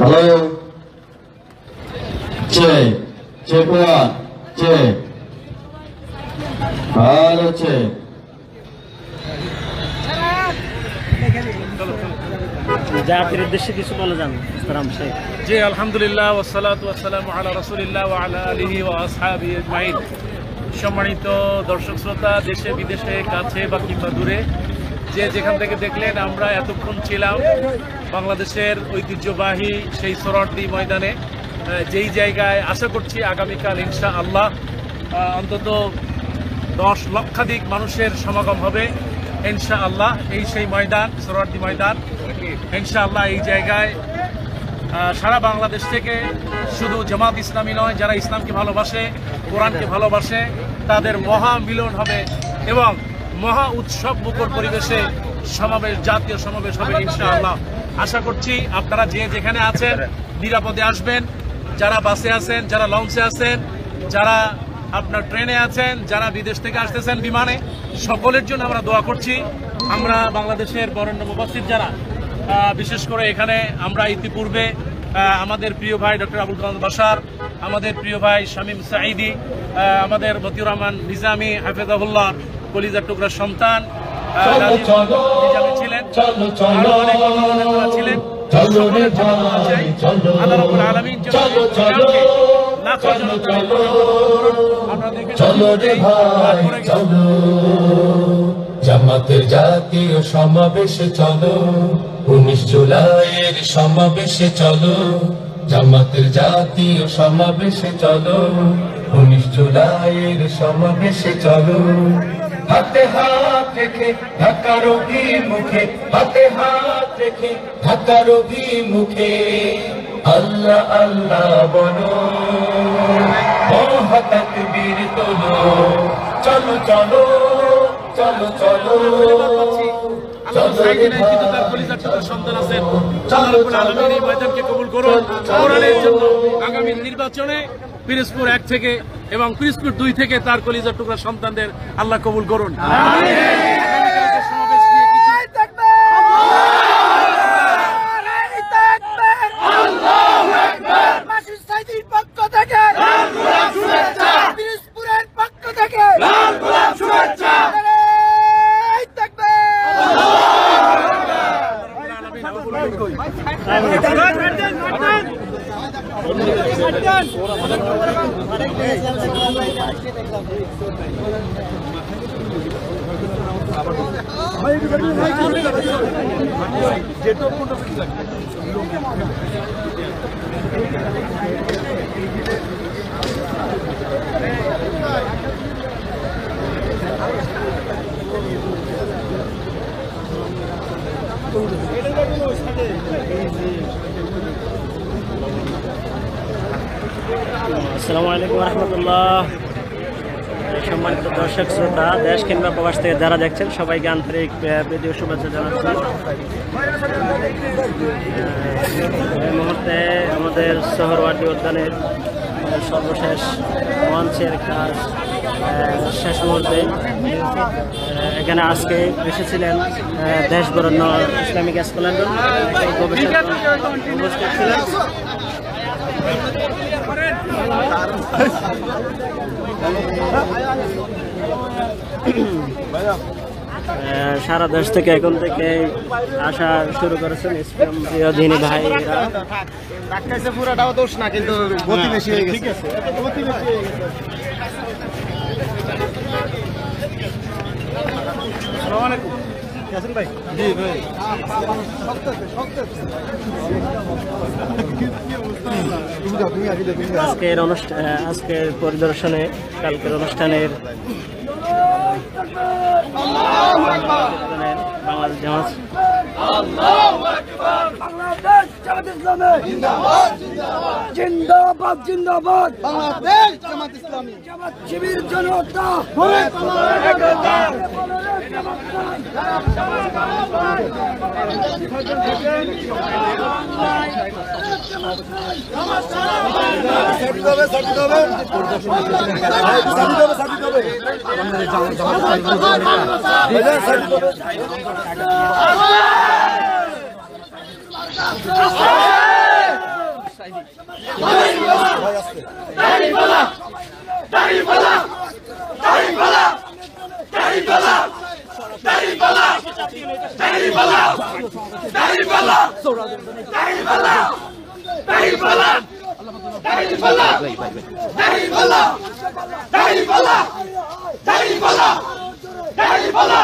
Hello. Check. Check one. Check. Hello, check. জাতির উদ্দেশ্যে কিছু বলে যান ইসলাম শেখ। জি আলহামদুলিল্লাহ ওয়াসসালাতু ওয়াসসালামু আলা রাসূলিল্লাহ ওয়া আলা আলিহি ওয়া আসহাবিহি আজমাইন। সম্মানিত দর্শক শ্রোতা, দেশে বিদেশে কাছে বা কিংবা দূরে যে যেখান থেকে দেখলেন, আমরা এতক্ষণ ছিলাম বাংলাদেশের ঐতিহ্যবাহী সেই সোহরাওয়ার্দী ময়দানে, যেই জায়গায় আশা করছি আগামীকাল ইনশাআল্লাহ অন্তত 10 লক্ষাধিক মানুষের সমাগম হবে ইনশাআল্লাহ। এই সেই ময়দান, সোহরাওয়ার্দী ময়দান। ইনশাআল্লাহ এই জায়গায় সারা বাংলাদেশ থেকে শুধু জামাত ইসলামী নয়, যারা ইসলামকে ভালোবাসে, কোরআনকে ভালোবাসে, তাদের মহা মিলন হবে এবং মহা উৎসব মুখর পরিবেশে সমাবেশ, জাতীয় সমাবেশ হবে ইনশাআল্লাহ। আশা করছি আপনারা যে যেখানে আছেন নিরাপদে আসবেন। যারা বাসে আছেন, যারা লঞ্চে আছেন, যারা আপনার ট্রেনে আছেন, যারা বিদেশ থেকে আসতেছেন বিমানে, সকলের জন্য আমরা দোয়া করছি। আমরা বাংলাদেশের বরেণ্য মুফাসসির যারা, বিশেষ করে এখানে আমরা ইতিপূর্বে আমাদের প্রিয় ভাই ডক্টর আবুল কালাম বাশার, আমাদের প্রিয় ভাই শামীম সাঈদী, আমাদের মতিউর রহমান নিজামী হাফেজাহুল্লাহ কলিজার টুকরার সন্তান নিজামী ছিলেন, আরো অনেক অন্যান্যরা ছিলেন। সকলের জন্য আল্লাহ রাব্বুল আলামিন যেন আমরা দেখে জামাতের জাতীয় সমাবেশে চলো, 19 জুলাইয়ের সমাবেশে চলো। জামাতের জাতীয় সমাবেশে চলো, 19 জুলাইয়ের সমাবেশে চলো। হাতে হাত রেখে ঢাকার অভিমুখে, হাতে হাত রেখে ঢাকার অভিমুখে আল্লাহ আল্লাহ বলো, মহা তাকবীর তোলো। চলো চলো চলো চলো আগামী নির্বাচনে পিরোজপুর 1 থেকে এবং পিরোজপুর 2 থেকে তার কলিজার টুকরা সন্তানদের আল্লাহ কবুল করুন। আসসালামু আলাইকুম রহমতুল্লাহ। সম্মানিত দর্শক শ্রোতা, দেশ কিংবা প্রবাস থেকে যারা দেখছেন সবাইকে আন্তরিক প্রীতি ও শুভেচ্ছা জানাচ্ছি। এই মুহূর্তে আমাদের সোহরাওয়ার্দী উদ্যানের সর্বশেষ মঞ্চের কাজ শেষ মুহূর্তে। এখানে আজকে এসেছিলেন দেশ বরেণ্য ইসলামিক স্কলার গবেষক উপস্থিত ছিলেন। সারা দেশ থেকে এখন থেকে আসা শুরু করেছেন ইসলাম প্রিয়দিনী ভাইরা। পুরাটাও দোষ না, কিন্তু গতি বেশি হয়ে গেছে। আজকের পরিদর্শনে কালকের অনুষ্ঠানের বাংলাদেশ জামাত জিন্দাবাদ জিন্দাবাদ বাংলাদেশ জামাত ইসলামী জামাত শিবির জনতা দাড়ি পাল্লা